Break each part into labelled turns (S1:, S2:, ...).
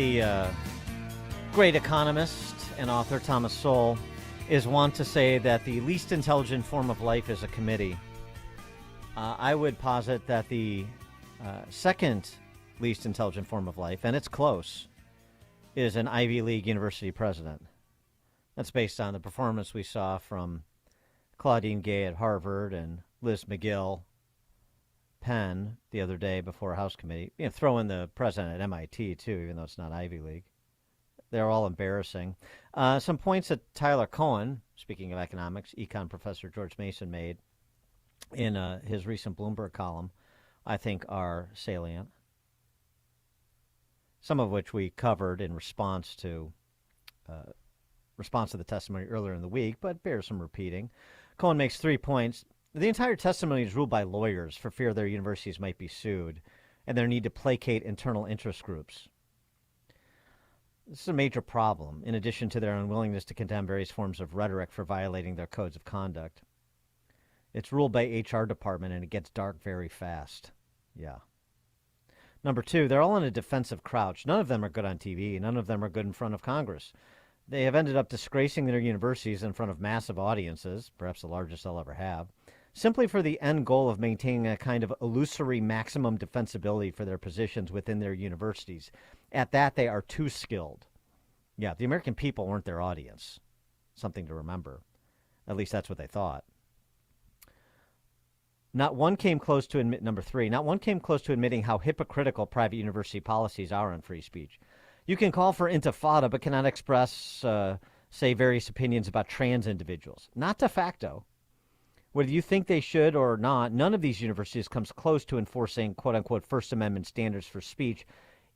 S1: The great economist and author Thomas Sowell is wont to say that the least intelligent form of life is a committee. I would posit that the second least intelligent form of life, and it's close, is an Ivy League university president. That's based on the performance we saw from Claudine Gay at Harvard and Liz McGill, Penn, the other day before House Committee. Throw in the president at MIT, too, even though it's not Ivy League. They're all embarrassing. Some points that Tyler Cohen, speaking of economics, econ professor George Mason made in his recent Bloomberg column, I think are salient. Some of which we covered in response to the testimony earlier in the week, but bears some repeating. Cohen makes 3 points. The entire testimony is ruled by lawyers for fear their universities might be sued and their need to placate internal interest groups. This is a major problem, in addition to their unwillingness to condemn various forms of rhetoric for violating their codes of conduct. It's ruled by HR department, and it gets dark very fast. Yeah. Number 2, they're all in a defensive crouch. None of them are good on TV. None of them are good in front of Congress. They have ended up disgracing their universities in front of massive audiences, perhaps the largest they'll ever have, simply for the end goal of maintaining a kind of illusory maximum defensibility for their positions within their universities. At that, they are too skilled. Yeah, the American people weren't their audience. Something to remember. At least that's what they thought. Not one came close to number 3, not one came close to admitting how hypocritical private university policies are on free speech. You can call for intifada, but cannot express, say, various opinions about trans individuals. Not de facto. Whether you think they should or not, none of these universities comes close to enforcing, quote-unquote, First Amendment standards for speech,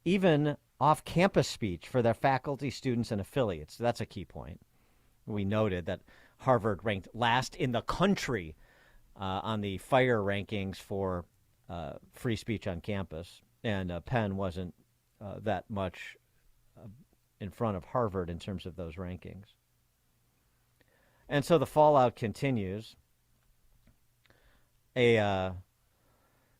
S1: even off-campus speech for their faculty, students, and affiliates. That's a key point. We noted that Harvard ranked last in the country on the FIRE rankings for free speech on campus, and Penn wasn't that much in front of Harvard in terms of those rankings. And so the fallout continues. A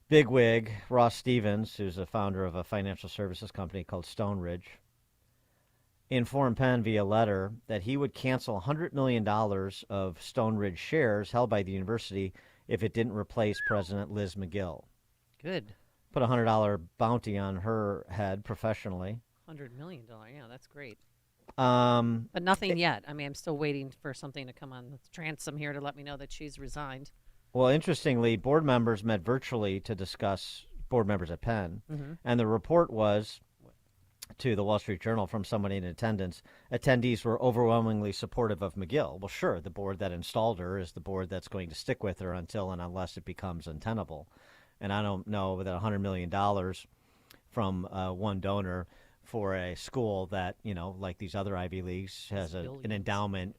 S1: bigwig, Ross Stevens, who's the founder of a financial services company called Stone Ridge, informed Penn via letter that he would cancel $100 million of Stone Ridge shares held by the university if it didn't replace President Liz McGill.
S2: Good.
S1: Put a $100 bounty on her head professionally.
S2: $100 million, yeah, that's great.
S1: But
S2: nothing yet. I mean, I'm still waiting for something to come on the transom here to let me know that she's resigned.
S1: Well, interestingly, board members met virtually to discuss, board members at Penn, and the report was, to the Wall Street Journal from somebody in attendance, attendees were overwhelmingly supportive of McGill. Well, sure, the board that installed her is the board that's going to stick with her until and unless it becomes untenable. And I don't know that $100 million from one donor for a school that, like these other Ivy Leagues, has an endowment,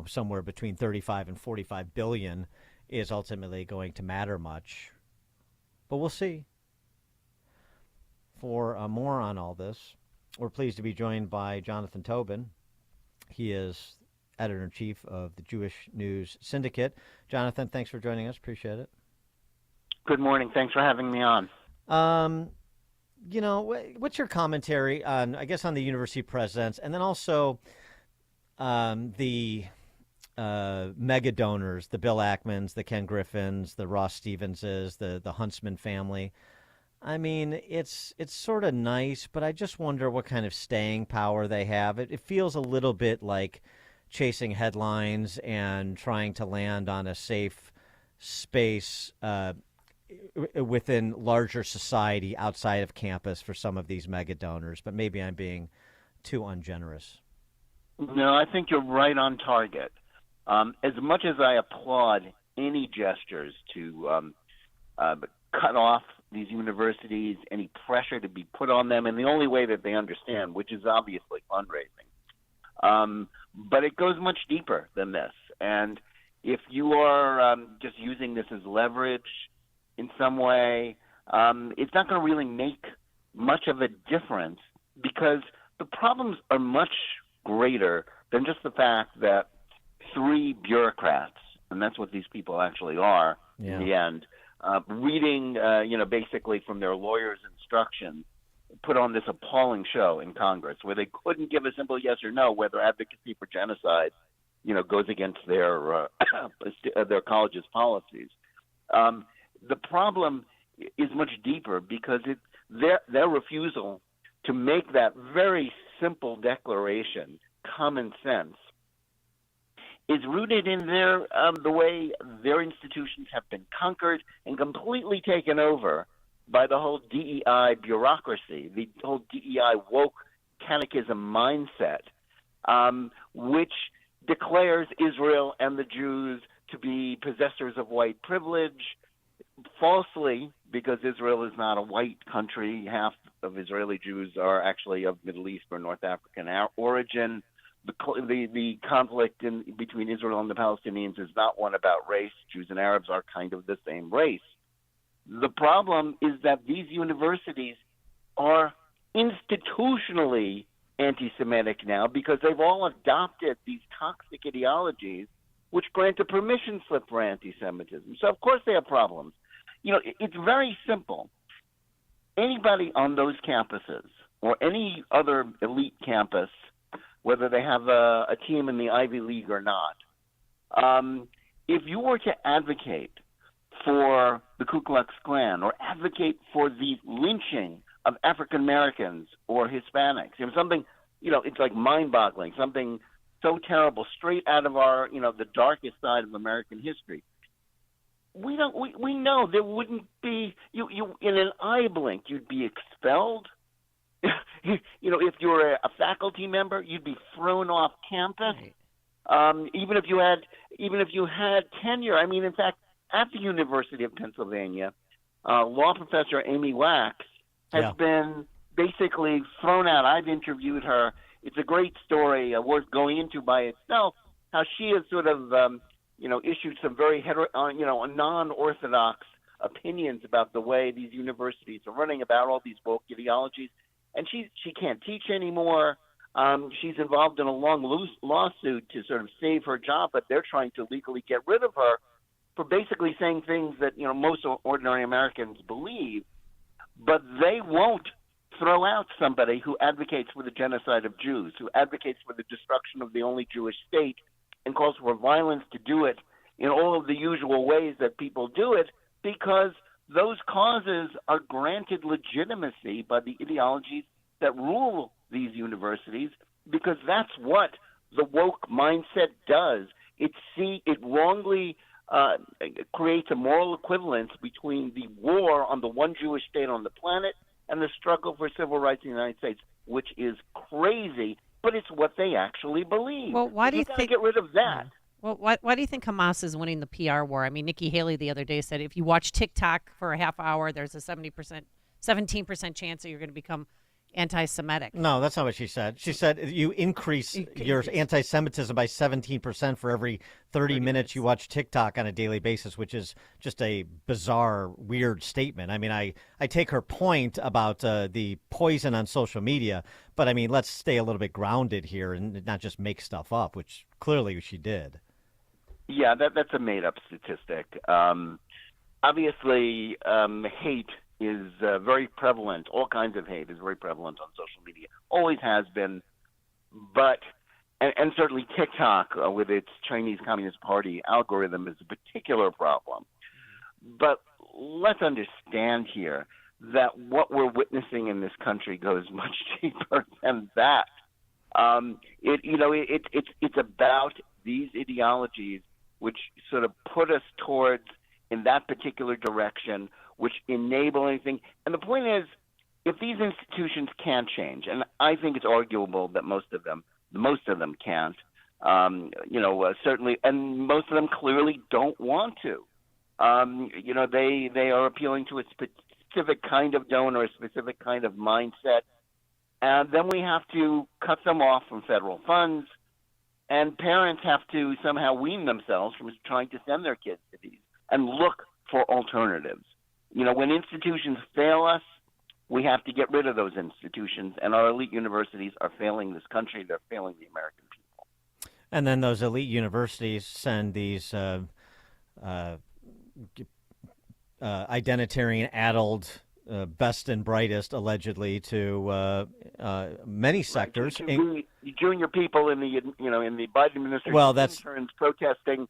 S1: somewhere between 35 and 45 billion is ultimately going to matter much. But we'll see. For more on all this, we're pleased to be joined by Jonathan Tobin. He is editor-in-chief of the Jewish News Syndicate. Jonathan, thanks for joining us. Appreciate it.
S3: Good morning. Thanks for having me on.
S1: What's your commentary on, on the university presidents, and then also the mega donors, the Bill Ackmans, the Ken Griffins, the Ross Stevenses, the Huntsman family? I mean, it's sort of nice, but I just wonder what kind of staying power they have. It feels a little bit like chasing headlines and trying to land on a safe space within larger society outside of campus for some of these mega donors. But maybe I'm being too ungenerous.
S3: No, I think you're right on target. As much as I applaud any gestures to cut off these universities, any pressure to be put on them in the only way that they understand, which is obviously fundraising. But it goes much deeper than this. And if you are just using this as leverage in some way, it's not going to really make much of a difference, because the problems are much greater than just the fact that 3 bureaucrats, and that's what these people actually are in the end, reading, basically from their lawyer's instructions, put on this appalling show in Congress where they couldn't give a simple yes or no whether advocacy for genocide, goes against their their college's policies. The problem is much deeper because their refusal to make that very simple declaration, common sense, is rooted in the way their institutions have been conquered and completely taken over by the whole DEI bureaucracy, the whole DEI woke catechism mindset, which declares Israel and the Jews to be possessors of white privilege, falsely, because Israel is not a white country. Half of Israeli Jews are actually of Middle East or North African origin. The conflict between Israel and the Palestinians is not one about race. Jews and Arabs are kind of the same race. The problem is that these universities are institutionally anti-Semitic now because they've all adopted these toxic ideologies which grant a permission slip for anti-Semitism. So, of course, they have problems. It's very simple. Anybody on those campuses or any other elite campus, whether they have a team in the Ivy League or not, if you were to advocate for the Ku Klux Klan or advocate for the lynching of African Americans or Hispanics, something, it's like mind-boggling, something so terrible, straight out of our, the darkest side of American history. We know there wouldn't be, you in an eye blink, you'd be expelled. If you're a faculty member, you'd be thrown off campus. Right. Even if you had tenure. I mean, in fact, at the University of Pennsylvania, law professor Amy Wax has been basically thrown out. I've interviewed her. It's a great story, worth going into by itself. How she has sort of, issued some very non-orthodox opinions about the way these universities are running, about all these woke ideologies, and she can't teach anymore. She's involved in a long lawsuit to sort of save her job, but they're trying to legally get rid of her for basically saying things that most ordinary Americans believe, but they won't throw out somebody who advocates for the genocide of Jews, who advocates for the destruction of the only Jewish state, and calls for violence to do it in all of the usual ways that people do it, because those causes are granted legitimacy by the ideologies that rule these universities, because that's what the woke mindset does. It wrongly creates a moral equivalence between the war on the one Jewish state on the planet and the struggle for civil rights in the United States, which is crazy, but it's what they actually believe.
S2: Well, why do you think
S3: get rid of that?
S2: Well, why do you think Hamas is winning the PR war? I mean, Nikki Haley the other day said if you watch TikTok for a half hour, there's a 17% chance that you're going to become anti-Semitic.
S1: No, that's not what she said. She said you increase your anti-Semitism by 17% for every 30 minutes you watch TikTok on a daily basis, which is just a bizarre, weird statement. I mean, I take her point about the poison on social media, but I mean, let's stay a little bit grounded here and not just make stuff up, which clearly she did.
S3: Yeah, that's a made-up statistic. Obviously, hate is very prevalent. All kinds of hate is very prevalent on social media. Always has been. But, and certainly TikTok with its Chinese Communist Party algorithm is a particular problem. But let's understand here that what we're witnessing in this country goes much deeper than that. It's about these ideologies which sort of put us towards in that particular direction, which enable anything. And the point is, if these institutions can't change, and I think it's arguable that most of them can't, certainly, and most of them clearly don't want to. They are appealing to a specific kind of donor, a specific kind of mindset, and then we have to cut them off from federal funds, and parents have to somehow wean themselves from trying to send their kids to these and look for alternatives. When institutions fail us, we have to get rid of those institutions, and our elite universities are failing this country. They're failing the American people.
S1: And then those elite universities send these identitarian, addled best and brightest, allegedly, to many sectors.
S3: Right. Junior people in the in the Biden administration,
S1: Well, that's
S3: interns protesting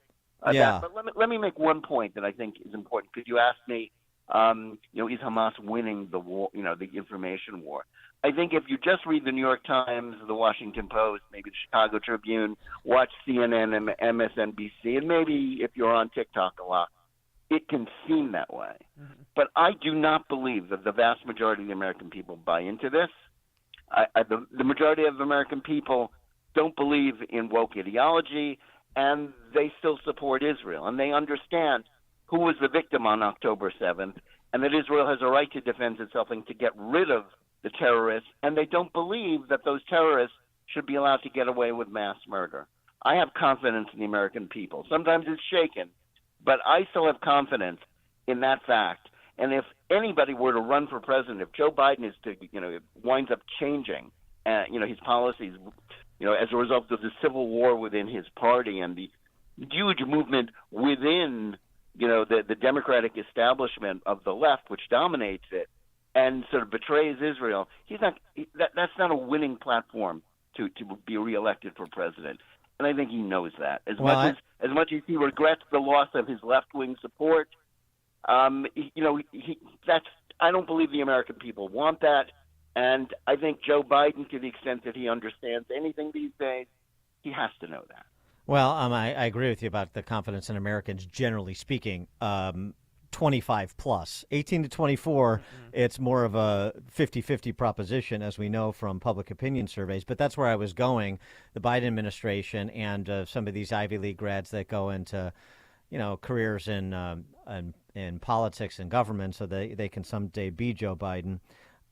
S1: yeah.
S3: that. But let me make one point that I think is important, because you asked me, is Hamas winning the war? The information war. I think if you just read the New York Times, the Washington Post, maybe the Chicago Tribune, watch CNN and MSNBC, and maybe if you're on TikTok a lot, it can seem that way. Mm-hmm. But I do not believe that the vast majority of the American people buy into this. The majority of American people don't believe in woke ideology, and they still support Israel. And they understand who was the victim on October 7th, and that Israel has a right to defend itself and to get rid of the terrorists. And they don't believe that those terrorists should be allowed to get away with mass murder. I have confidence in the American people. Sometimes it's shaken, but I still have confidence in that fact. And if anybody were to run for president, if Joe Biden is to, winds up changing, his policies, as a result of the civil war within his party and the huge movement within, the Democratic establishment of the left, which dominates it and sort of betrays Israel, that's not a winning platform to be reelected for president. And I think he knows that. As much as he regrets the loss of his left-wing support, I don't believe the American people want that. And I think Joe Biden, to the extent that he understands anything these days, he has to know that.
S1: Well, I agree with you about the confidence in Americans, generally speaking. 25 plus. 18 to 24, it's more of a 50-50 proposition, as we know from public opinion surveys. But that's where I was going. The Biden administration and some of these Ivy League grads that go into, careers in politics and government, so they can someday be Joe Biden.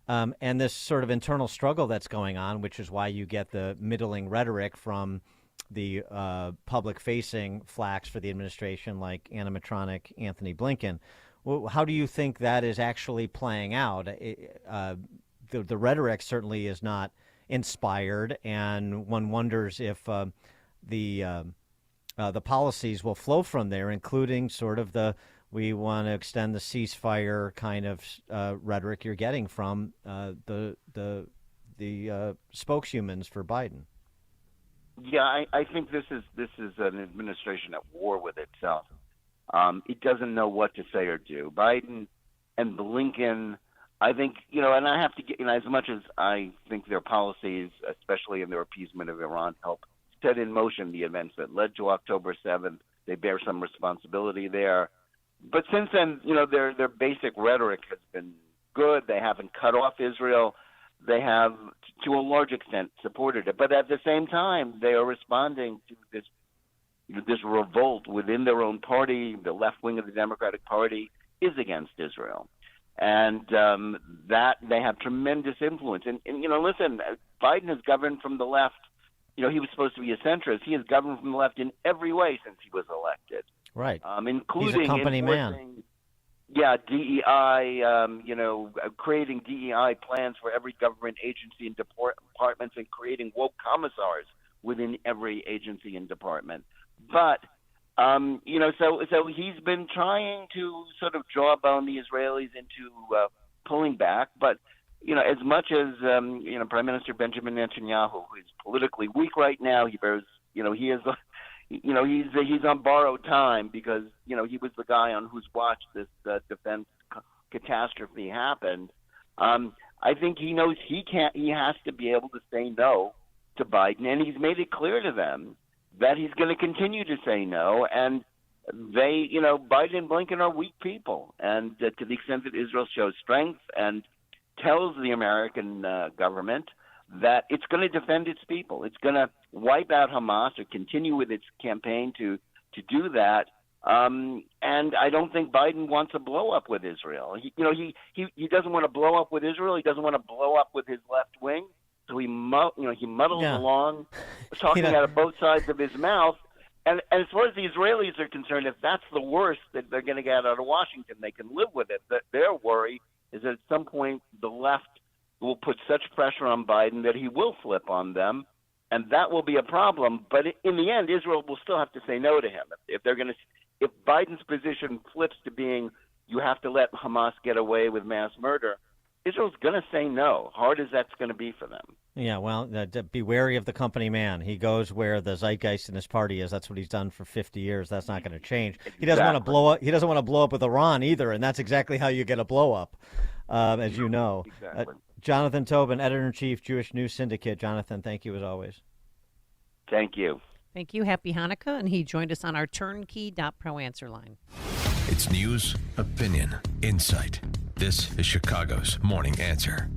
S1: And this sort of internal struggle that's going on, which is why you get the middling rhetoric from the public-facing flacks for the administration, like animatronic Anthony Blinken. Well, how do you think that is actually playing out? The rhetoric certainly is not inspired, and one wonders if the policies will flow from there, including sort of we want to extend the ceasefire kind of rhetoric you're getting from the spokeshumans for Biden.
S3: Yeah, I think this is an administration at war with itself. It doesn't know what to say or do. Biden and Blinken, I think, and I have to get, as much as I think their policies, especially in their appeasement of Iran, help set in motion the events that led to October 7th. They bear some responsibility there. But since then, their basic rhetoric has been good. They haven't cut off Israel. They have, to a large extent, supported it. But at the same time, they are responding to this revolt within their own party. The left wing of the Democratic Party is against Israel. And that they have tremendous influence. And listen, Biden has governed from the left. He was supposed to be a centrist. He has governed from the left in every way since he was elected.
S1: Right.
S3: Including
S1: he's a company man.
S3: Yeah, DEI, creating DEI plans for every government agency and departments, and creating woke commissars within every agency and department. But, so he's been trying to sort of jawbone the Israelis into pulling back. But, as much as, Prime Minister Benjamin Netanyahu, who is politically weak right now, he bears, he is he's on borrowed time because, he was the guy on whose watch this defense catastrophe happened. I think he knows he has to be able to say no to Biden, and he's made it clear to them that he's going to continue to say no. And they, Biden and Blinken are weak people. And to the extent that Israel shows strength and tells the American government that it's going to defend its people, it's going to wipe out Hamas or continue with its campaign to do that. And I don't think Biden wants a blow up with Israel. He doesn't want to blow up with Israel. He doesn't want to blow up with his left wing. So he muddles along, talking out of both sides of his mouth. And as far as the Israelis are concerned, if that's the worst that they're going to get out of Washington, they can live with it. But their worry is that at some point the left will put such pressure on Biden that he will flip on them, and that will be a problem. But in the end, Israel will still have to say no to him. If Biden's position flips to being, you have to let Hamas get away with mass murder, Israel's going to say no, hard as that's going to be for them.
S1: Yeah, well, be wary of the company man. He goes where the zeitgeist in his party is. That's what he's done for 50 years. That's not going to change. He doesn't want to blow up. He doesn't want to blow up with Iran either, and that's exactly how you get a blow up, as you know.
S3: Exactly.
S1: Jonathan Tobin, editor-in-chief, Jewish News Syndicate. Jonathan, thank you as always.
S3: Thank you.
S2: Thank you. Happy Hanukkah. And he joined us on our turnkey.pro answer line.
S4: It's news, opinion, insight. This is Chicago's Morning Answer.